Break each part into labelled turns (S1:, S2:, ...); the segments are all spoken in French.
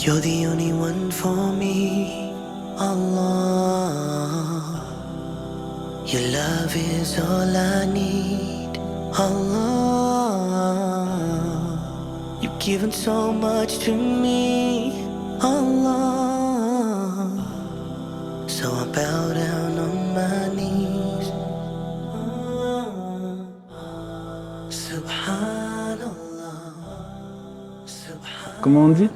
S1: You're the only one for me, Allah. Your love is all I need, Allah. You've given so much to me, Allah. So I bow down on my knees. Subhanallah.
S2: Comment on dit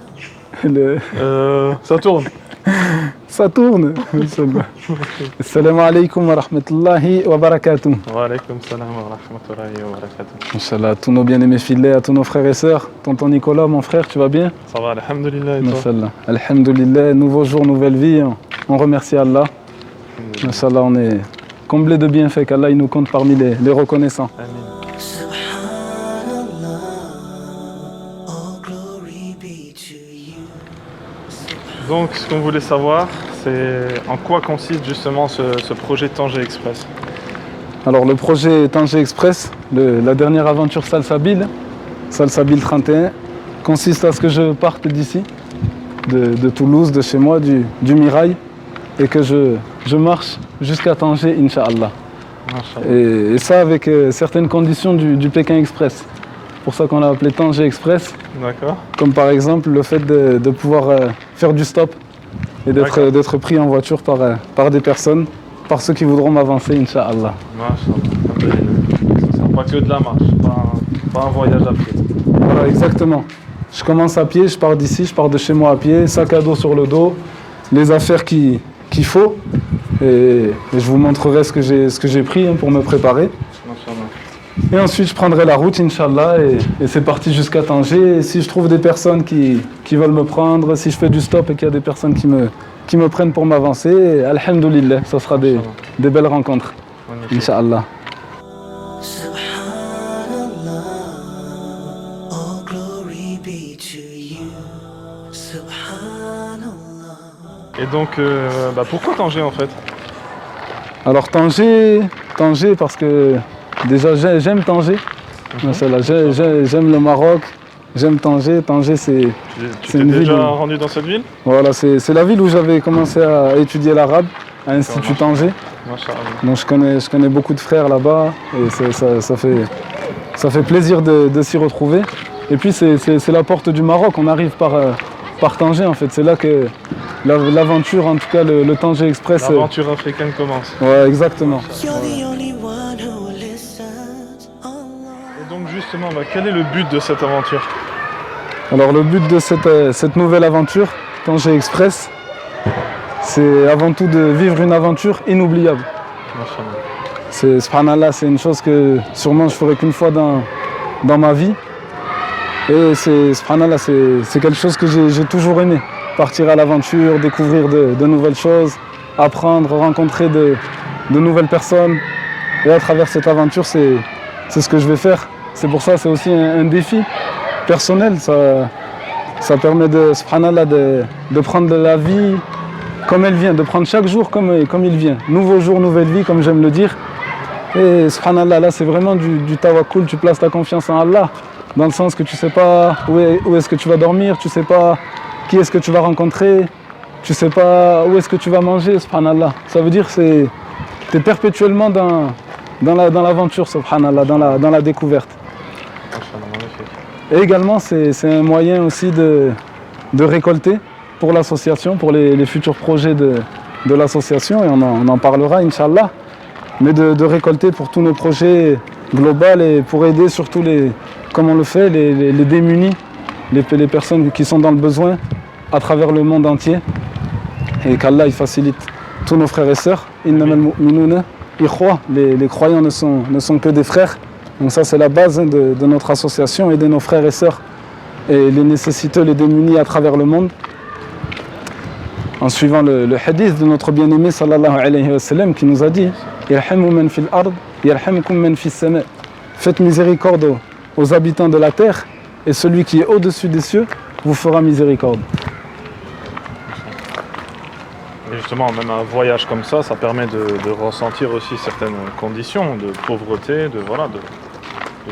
S3: Ça tourne.
S2: Ça tourne. Assalamu alaikum wa rahmatullahi wa barakatuh.
S3: Wa alaykum salam wa rahmatullahi wa barakatuh.
S2: Inch'Allah, tous nos bien-aimés fidèles, à tous nos frères et sœurs. Tonton Nicolas, mon frère, tu vas bien?
S3: Ça va, alhamdulillah, et toi?
S2: Inch'Allah. Alhamdulillah, nouveau jour, nouvelle vie. On remercie Allah. Inch'Allah, on est comblé de bienfaits, qu'Allah il nous compte parmi les reconnaissants.
S3: Amin. Donc, ce qu'on voulait savoir, c'est en quoi consiste justement ce projet Tanger Express.
S2: Alors, le projet Tanger Express, la dernière aventure Salsabil 31, consiste à ce que je parte d'ici, de Toulouse, de chez moi, du Mirail, et que je marche jusqu'à Tanger, Inch'Allah. Et ça avec certaines conditions du Pékin Express. C'est pour ça qu'on l'a appelé Tanger Express.
S3: D'accord.
S2: Comme par exemple le fait de pouvoir faire du stop et d'être pris en voiture par des personnes, par ceux qui voudront m'avancer, Inch'Allah.
S3: Mashallah. Ce sera pas que de la marche, pas un voyage à pied.
S2: Voilà, exactement. Je commence à pied, je pars d'ici, je pars de chez moi à pied, sac à dos sur le dos, les affaires qu'il faut. Et je vous montrerai ce que j'ai pris pour me préparer.
S3: Mashallah.
S2: Et ensuite, je prendrai la route, Inch'Allah, et c'est parti jusqu'à Tanger. Et si je trouve des personnes qui veulent me prendre, si je fais du stop et qu'il y a des personnes qui me prennent pour m'avancer, alhamdoulilah, ça sera des belles rencontres, Inch'Allah.
S1: Subhanallah, all glory be to you. Subhanallah.
S3: Et donc, pourquoi Tanger en fait?
S2: Alors Tanger parce que déjà j'aime Tanger. Machallah, j'aime le Maroc, j'aime Tanger. Tanger c'est
S3: Tu t'es déjà rendu dans cette ville?
S2: Voilà, c'est la ville où j'avais commencé à étudier l'arabe, à l'Institut Tanger.
S3: Mashallah.
S2: Donc je connais beaucoup de frères là-bas et ça fait plaisir de s'y retrouver. Et puis c'est la porte du Maroc, on arrive par Tanger en fait. C'est là que l'aventure, en tout cas le Tanger Express.
S3: L'aventure africaine commence.
S2: Ouais, exactement.
S1: You're the only one who listens, Allah.
S3: Et donc justement, quel est le but de cette aventure?
S2: Alors le but de cette nouvelle aventure, Tanger Express, c'est avant tout de vivre une aventure inoubliable.
S3: Mashallah.
S2: Subhanallah, c'est une chose que sûrement je ferai qu'une fois dans ma vie. Et subhanallah, c'est quelque chose que j'ai toujours aimé. Partir à l'aventure, découvrir de nouvelles choses, apprendre, rencontrer de nouvelles personnes. Et à travers cette aventure, c'est ce que je vais faire. C'est pour ça, c'est aussi un défi personnel. Ça permet subhanallah, de prendre la vie comme elle vient, de prendre chaque jour comme il vient. Nouveau jour, nouvelle vie, comme j'aime le dire. Et subhanallah, là c'est vraiment du tawakkul, tu places ta confiance en Allah, dans le sens que tu ne sais pas où est-ce que tu vas dormir, tu ne sais pas qui est-ce que tu vas rencontrer, tu ne sais pas où est-ce que tu vas manger, subhanallah. Ça veut dire que tu es perpétuellement dans l'aventure, subhanallah, dans la découverte.
S3: Mashallah, magnifique.
S2: Et également, c'est un moyen aussi de récolter pour l'association, pour les futurs projets de l'association, et on en parlera, Inch'Allah, mais de récolter pour tous nos projets globaux et pour aider surtout, comme on le fait, les démunis, les personnes qui sont dans le besoin à travers le monde entier, et qu'Allah il facilite tous nos frères et sœurs. Innamal mu'minuna ikhwa, les croyants ne sont que des frères. Donc ça c'est la base de notre association, aider nos frères et sœurs et les nécessiteux, les démunis à travers le monde. En suivant le hadith de notre bien-aimé sallallahu alayhi wa sallam qui nous a dit Yarhamu man fil ard, yarhamkum man fis sama. Faites miséricorde aux habitants de la terre, et celui qui est au-dessus des cieux vous fera miséricorde.
S3: Et justement, même un voyage comme ça permet de ressentir aussi certaines conditions de pauvreté,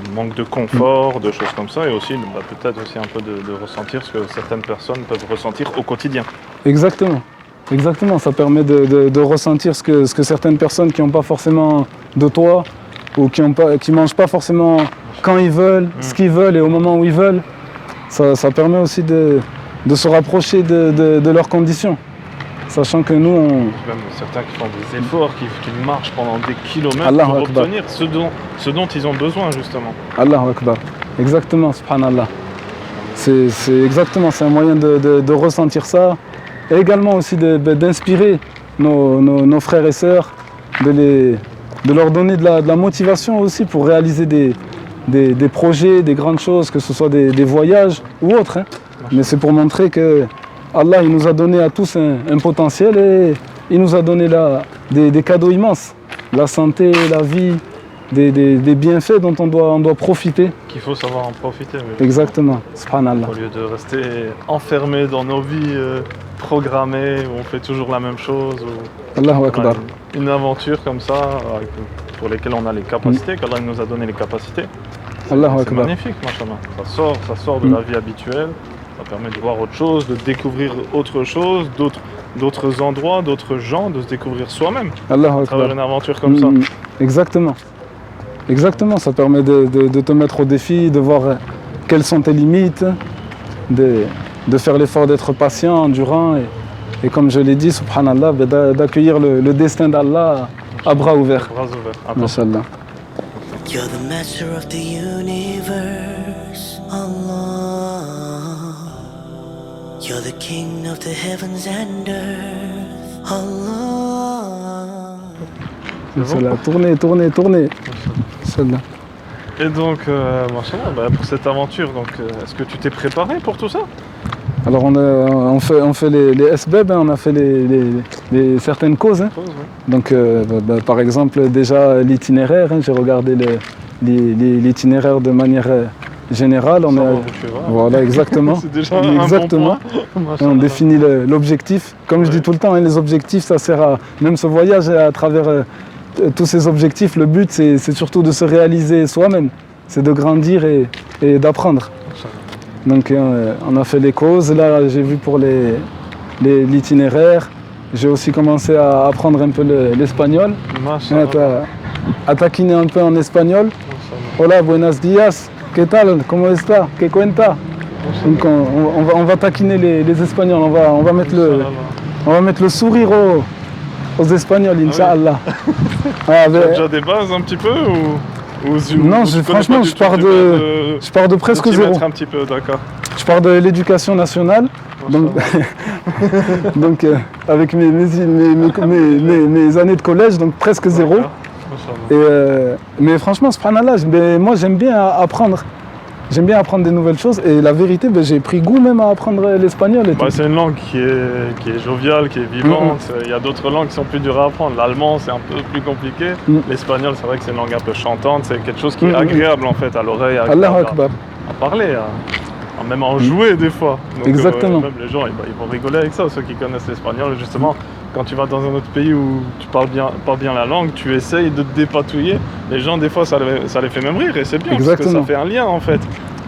S3: de manque de confort, de choses comme ça, et aussi peut-être aussi un peu de ressentir ce que certaines personnes peuvent ressentir au quotidien.
S2: Exactement. Exactement, ça permet de ressentir ce que certaines personnes qui n'ont pas forcément de toit ou qui ne mangent pas forcément quand ils veulent, ce qu'ils veulent et au moment où ils veulent. Ça permet aussi de se rapprocher de leurs conditions. Sachant que nous,
S3: Même certains qui font des efforts, qui marchent pendant des kilomètres
S2: Allahu
S3: pour
S2: Akbar.
S3: obtenir ce dont ils ont besoin justement.
S2: Allahu Akbar. Exactement, subhanallah. C'est exactement, c'est un moyen de ressentir ça. Et également aussi d'inspirer nos frères et sœurs, de leur donner de la motivation aussi pour réaliser des projets, des grandes choses, que ce soit des voyages ou autres. Hein. Mais c'est pour montrer que Allah il nous a donné à tous un potentiel et il nous a donné des cadeaux immenses. La santé, la vie, des bienfaits dont on doit profiter.
S3: Qu'il faut savoir en profiter. Mais
S2: Exactement, subhanallah.
S3: au lieu de rester enfermé dans nos vies programmées, où on fait toujours la même chose, ou
S2: Allahu Akbar.
S3: une aventure comme ça, pour lesquelles on a les capacités, qu'Allah nous a donné les capacités.
S2: Allahu
S3: C'est
S2: Akbar.
S3: magnifique, machallah. Ça sort de la vie habituelle, ça permet de voir autre chose, de découvrir autre chose, d'autres endroits, d'autres gens, de se découvrir soi-même
S2: Allahu
S3: à travers
S2: Akbar.
S3: une aventure comme ça.
S2: Exactement. Exactement, ça permet de te mettre au défi, de voir quelles sont tes limites, de faire l'effort d'être patient, endurant et comme je l'ai dit, subhanallah, d'accueillir le destin d'Allah à bras ouverts.
S3: Bras ouverts. Attention.
S2: Mashallah.
S1: You're the master of the universe, Allah. You're the king of the heavens and earth, Allah.
S2: Mashallah. Tournez. Mashallah.
S3: Et donc, machallah, pour cette aventure, est-ce que tu t'es préparé pour tout ça?
S2: Alors on fait les SBEB, hein, on a fait certaines causes. Hein. Donc par exemple déjà l'itinéraire, hein, j'ai regardé l'itinéraire de manière générale.
S3: Savoir où tu vas.
S2: Voilà, exactement.
S3: C'est déjà
S2: Exactement.
S3: un bon
S2: Et
S3: point.
S2: on définit l'objectif. Comme je dis tout le temps, hein, les objectifs, ça sert à... Même ce voyage, à travers tous ces objectifs, le but, c'est surtout de se réaliser soi-même. C'est de grandir et d'apprendre. Donc on a fait les causes. Là, j'ai vu pour l'itinéraire. J'ai aussi commencé à apprendre un peu l'espagnol. À taquiner un peu en espagnol. Hola, buenos días. ¿Qué tal? ¿Cómo está? ¿Qué cuenta? Donc on va taquiner les Espagnols. On va mettre le sourire aux Espagnols, Inch'Allah.
S3: Tu as déjà des bases un petit peu ou
S2: Non,
S3: tu connais
S2: franchement,
S3: pas du
S2: je
S3: tout
S2: pars de presque
S3: t'y
S2: zéro.
S3: mettre un petit peu, d'accord.
S2: Je pars de l'éducation nationale, donc avec mes années de collège, donc presque zéro. Mais franchement, subhanallah, moi j'aime bien apprendre. J'aime bien apprendre des nouvelles choses et la vérité, j'ai pris goût même à apprendre l'espagnol.
S3: C'est une langue qui est joviale, qui est vivante. Il y a d'autres langues qui sont plus dures à apprendre. L'allemand, c'est un peu plus compliqué. L'espagnol, c'est vrai que c'est une langue un peu chantante. C'est quelque chose qui est agréable en fait à l'oreille,
S2: Allahu Akbar.
S3: à parler, même à en jouer des fois. Donc,
S2: exactement.
S3: Même les gens, ils vont rigoler avec ça, ceux qui connaissent l'espagnol. Justement, quand tu vas dans un autre pays où tu parles bien la langue, tu essayes de te dépatouiller. Les gens, des fois, ça les fait même rire et c'est bien
S2: exactement.
S3: parce que ça fait un lien en fait.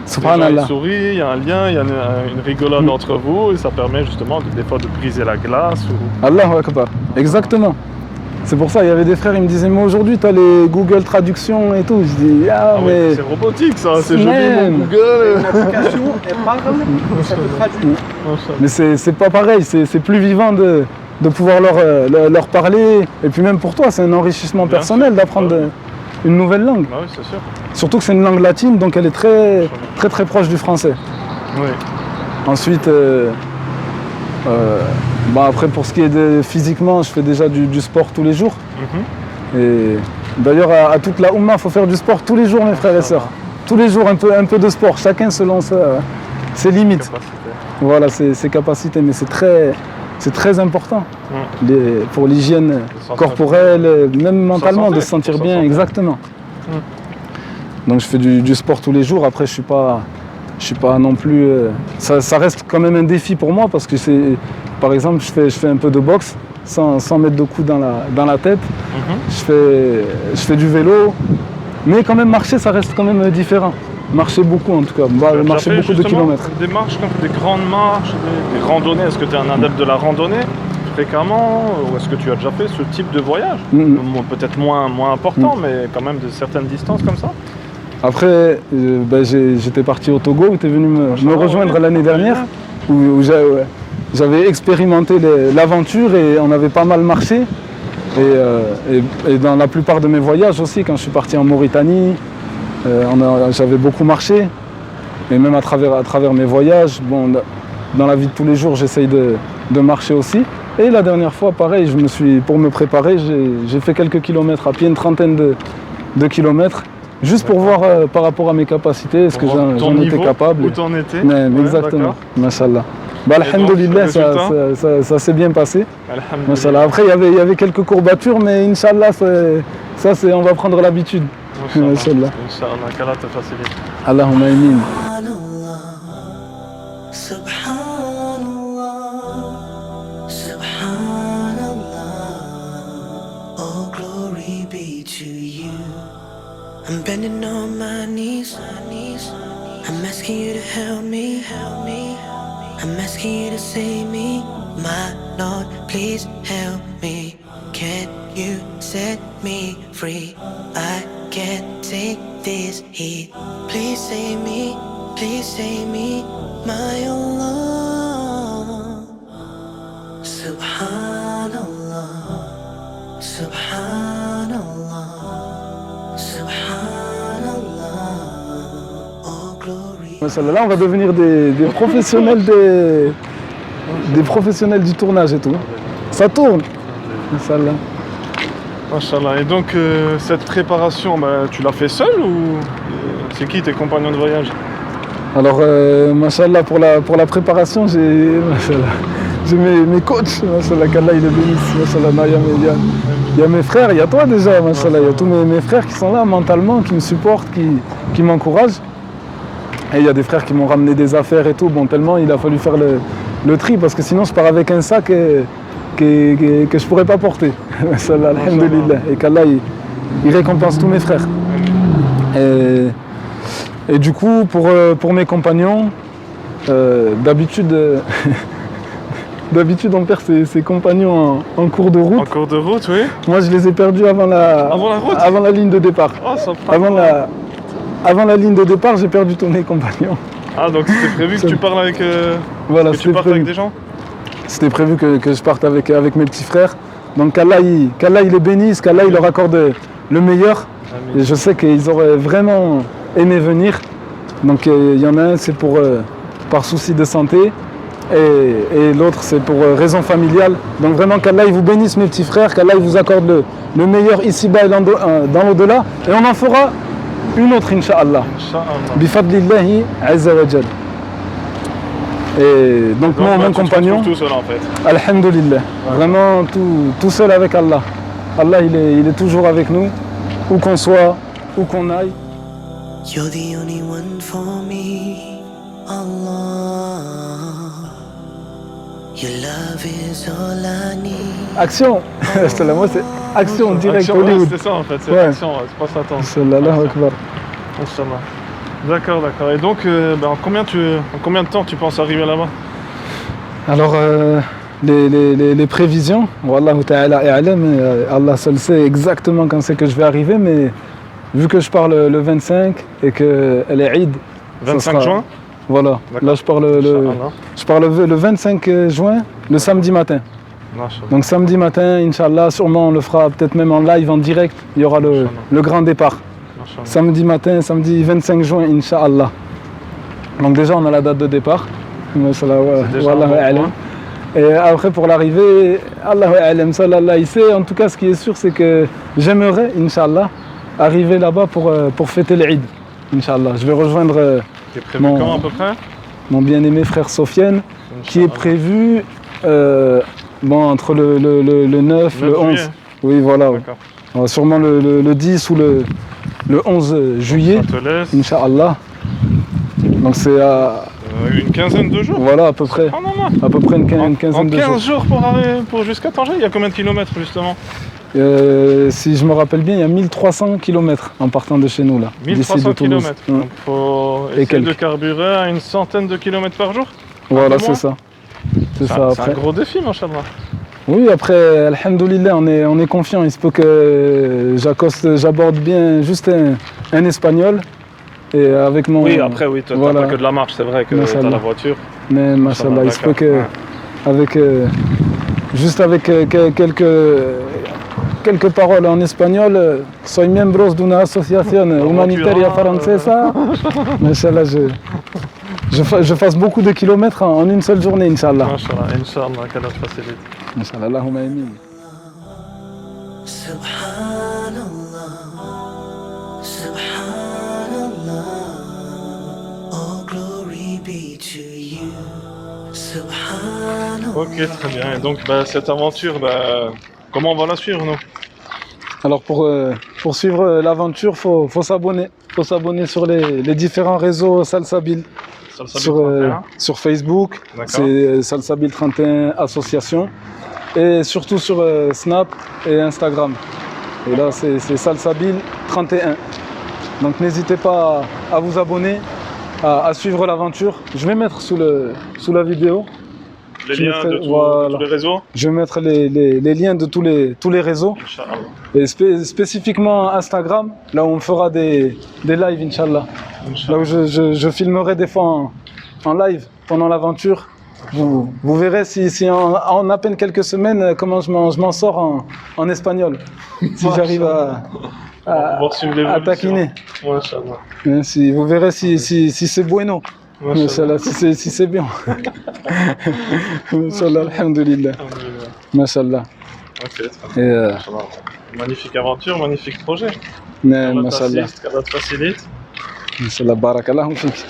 S2: Subhanallah.
S3: Ils sourient, il y a un lien, il y a une rigolade entre vous et ça permet justement des fois de briser la glace.
S2: Allahu Akbar. Exactement. C'est pour ça, il y avait des frères, ils me disaient, mais aujourd'hui, tu as les Google Traduction et tout. Je dis, mais...
S3: c'est robotique ça, c'est joli
S2: même.
S3: mon Google.
S4: L'application, elle parle et ça te traduit.
S2: Mais c'est pas pareil, c'est plus vivant de pouvoir leur parler. Et puis même pour toi, c'est un enrichissement
S3: Bien
S2: personnel
S3: sûr.
S2: d'apprendre une nouvelle langue.
S3: Bah oui, c'est sûr.
S2: Surtout que c'est une langue latine, donc elle est très proche du français.
S3: Oui.
S2: Ensuite, après pour ce qui est de physiquement, je fais déjà du sport tous les jours. Et d'ailleurs à toute la Oumma, il faut faire du sport tous les jours, mes frères et sœurs. Tous les jours un peu de sport, chacun selon ses limites. Voilà, ses capacités, mais c'est très important pour l'hygiène corporelle, même mentalement, de se sentir bien, exactement. Donc je fais du sport tous les jours. Après, je suis pas non plus. Ça reste quand même un défi pour moi parce que par exemple, je fais un peu de boxe sans mettre de coups dans la tête. Je fais du vélo. Mais quand même, marcher, ça reste quand même différent. Marcher beaucoup en tout cas, marcher beaucoup de kilomètres.
S3: Des marches, des grandes marches, des randonnées. Est-ce que tu es un adepte de la randonnée fréquemment, ou est-ce que tu as déjà fait ce type de voyage? Peut-être moins important, mais quand même de certaines distances comme ça.
S2: Après, j'étais parti au Togo, où tu es venu me rejoindre l'année dernière, où j'avais expérimenté l'aventure et on avait pas mal marché. Et dans la plupart de mes voyages aussi, quand je suis parti en Mauritanie, j'avais beaucoup marché. Et même à travers mes voyages, bon, dans la vie de tous les jours, j'essaye de marcher aussi. Et la dernière fois, pareil, pour me préparer, j'ai fait quelques kilomètres à pied, une trentaine de kilomètres, juste pour voir par rapport à mes capacités, est-ce que j'en étais capable.
S3: Où t'en étais.
S2: Exactement, mashallah. Alhamdoulilah, ça s'est bien passé. Mashallah. Après, il y avait quelques courbatures, mais Inch'Allah, on va prendre l'habitude.
S3: Inch'Allah, qu'Allah te facilite.
S2: Allahumma amin.
S1: I'm bending on my knees. I'm asking you to help me. I'm asking you to save me. My Lord, please help me. Can you set me free? I can't take this heat. Please save me, my Allah. Subhanallah, Subhanallah.
S2: Là, on va devenir des professionnels des professionnels du tournage et tout. Ça tourne.
S3: Machallah. Et donc cette préparation, tu l'as fait seul ou c'est qui tes compagnons de voyage?
S2: Alors, machallah, pour la préparation, j'ai mes coachs, machallah, qu'Allah il est bénisse, machallah, il y a mes frères, il y a toi déjà, machallah, il y a tous mes frères qui sont là mentalement, qui me supportent, qui m'encouragent. Et il y a des frères qui m'ont ramené des affaires et tout, bon, tellement il a fallu faire le tri, parce que sinon je pars avec un sac que je pourrais pas porter. Alhamdulillah. Et qu'Allah il récompense tous mes frères. Et du coup, pour mes compagnons, d'habitude on perd ses compagnons en cours de route.
S3: En cours de route, oui.
S2: Moi, je les ai perdus avant la ligne de départ.
S3: Oh, ça
S2: avant la ligne de départ, j'ai perdu tous mes compagnons.
S3: Ah, donc c'était prévu que tu parles avec, avec des gens?
S2: C'était prévu que je parte avec mes petits frères. Donc qu'Allah il les bénisse, qu'Allah il leur accorde le meilleur. Amen. Et je sais qu'ils auraient vraiment aimé venir. Donc il y en a un, c'est par souci de santé. Et l'autre, c'est pour raison familiale. Donc vraiment qu'Allah il vous bénisse, mes petits frères, qu'Allah il vous accorde le meilleur ici-bas et dans l'au-delà. Et on en fera une autre, Inch'Allah. Bifadlillahi Azza wa Jal. Et donc moi, mon compagnon,
S3: tout seul en fait.
S2: Alhamdulillah, vraiment tout seul avec Allah. Allah il est toujours avec nous, où qu'on soit, où qu'on aille.
S1: You're the only one for me, Allah. Your love is all I need.
S2: Action. Moi c'est action direct Hollywood.
S3: C'est ça en fait, c'est action, c'est pas ça.
S2: Sallallahu akbar.
S3: Inch'Allah. D'accord. Et donc, en combien de temps tu penses arriver là-bas?
S2: Alors, les prévisions, Wallahu ta'ala a'lam, Allah seul sait exactement quand c'est que je vais arriver, mais vu que je pars le 25 et que elle est Eid.
S3: 25 juin?
S2: Voilà, là je pars le 25 juin, le samedi matin. Donc samedi matin, Inch'Allah, sûrement on le fera peut-être même en live, en direct, il y aura le grand départ. Samedi matin, samedi 25 juin, Inch'Allah. Donc déjà on a la date de départ. Et après pour l'arrivée, Allahu a'lam, sallallahu il sait. En tout cas ce qui est sûr c'est que j'aimerais, Inch'Allah, arriver là-bas pour fêter l'Eid. Inch'Allah. Je vais rejoindre
S3: quand à peu près
S2: mon bien-aimé frère Sofiane, qui est prévu entre le 9, le 11. Juillet. Oui voilà. Sûrement le 10 ou le 11 juillet, Inch'Allah. Donc c'est à
S3: une quinzaine de jours.
S2: Voilà, à peu près. À peu près une quinzaine de jours.
S3: En 15 jours pour jusqu'à Tanger, il y a combien de kilomètres justement?
S2: Si je me rappelle bien, il y a 1300 km en partant de chez nous là. d'ici
S3: 1300
S2: de Toulouse.
S3: km. Donc il faut
S2: Et
S3: essayer de
S2: quelques.
S3: carburer à une centaine de kilomètres par jour.
S2: Voilà,
S3: Un peu
S2: c'est
S3: moins.
S2: ça. C'est ça
S3: C'est un
S2: après.
S3: gros défi, machallah.
S2: Oui, après, alhamdoulilah, on est confiant. Il se peut que j'aborde bien juste un espagnol. Et avec mon.
S3: Oui, après, oui, toi,
S2: voilà.
S3: t'as pas que de la marche, c'est vrai que
S2: Mashallah.
S3: t'as la voiture.
S2: Mais machallah, il se peut que.
S3: Ouais.
S2: Avec, juste avec quelques paroles en espagnol, soy miembros de una asociación humanitaria francesa. Machallah, je fasse beaucoup de kilomètres en une seule journée, Inch'Allah.
S3: Machallah, Inch'Allah, qu'Allah te facilite.
S2: Inch'Allah, Allahumma amin.
S1: Subhanallah, Subhanallah, all glory be to you. Subhanallah.
S3: Ok, très bien. Et donc, cette aventure, comment on va la suivre, nous?
S2: Alors pour suivre l'aventure, faut s'abonner. Faut s'abonner sur les différents réseaux Salsabil. Sur Facebook,
S3: D'accord.
S2: c'est Salsabil 31 Association. Et surtout sur Snap et Instagram. Et là, c'est Salsabil 31. Donc n'hésitez pas à vous abonner, à suivre l'aventure. Je vais mettre sous la vidéo.
S3: Les
S2: Je
S3: liens
S2: mettrai-
S3: de tous
S2: voilà.
S3: les réseaux?
S2: Je vais mettre les liens de tous les réseaux.
S3: Inch'Allah.
S2: Et spécifiquement Instagram, là où on fera des lives, Inch'Allah. Là où je filmerai des fois en live pendant l'aventure. Vous verrez si en à peine quelques semaines comment je m'en sors en espagnol. Si j'arrive à
S3: suivre l'évolution.
S2: à taquiner.
S3: Machallah.
S2: Hein, vous verrez si c'est bueno. Machallah, si c'est bien. Machallah, alhamdulillah.
S3: Alhamdulillah.
S2: Machallah.
S3: Ok, très
S2: Et
S3: bien. Machallah. Magnifique aventure, magnifique projet.
S2: mais
S3: Qu'Allah
S2: machallah.
S3: t'assiste, qu'Allah te facilite.
S2: Inch'Allah, barakallahu fik.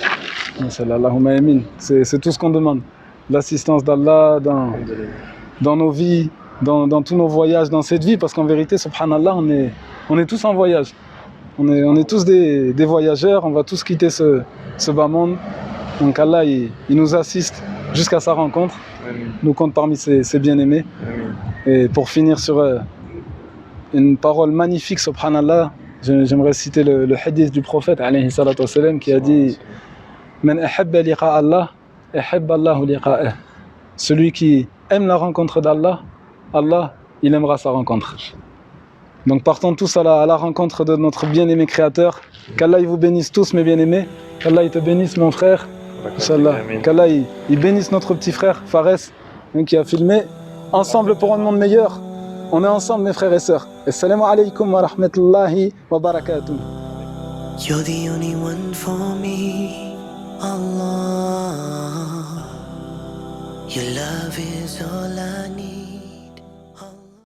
S2: Inch'Allah, Allahumma amin. C'est tout ce qu'on demande. L'assistance d'Allah dans nos vies, dans tous nos voyages, dans cette vie, parce qu'en vérité, subhanallah, on est tous en voyage. On est tous des voyageurs, on va tous quitter ce bas monde. Donc Allah, il nous assiste jusqu'à sa rencontre,
S3: Amin.
S2: nous compte parmi ses bien-aimés.
S3: Amin.
S2: Et pour finir sur une parole magnifique, subhanallah, j'aimerais citer le hadith du prophète, alayhi salatu wassalam, qui a dit « Man ahabba liqa Allah, ahabba Allahu liqa'ah » Celui qui aime la rencontre d'Allah, Allah, il aimera sa rencontre. Donc partons tous à la rencontre de notre bien-aimé Créateur. Qu'Allah il vous bénisse tous, mes bien-aimés. Qu'Allah il te bénisse, mon frère. Inch'Allah.
S3: Amin.
S2: Qu'Allah il bénisse notre petit frère Fares, qui a filmé. Ensemble pour un monde meilleur. On est ensemble, mes frères et sœurs. Assalamu alaikum wa rahmatullahi wa barakatuh.
S1: You're the only one for me, Allah. Your love is all I need.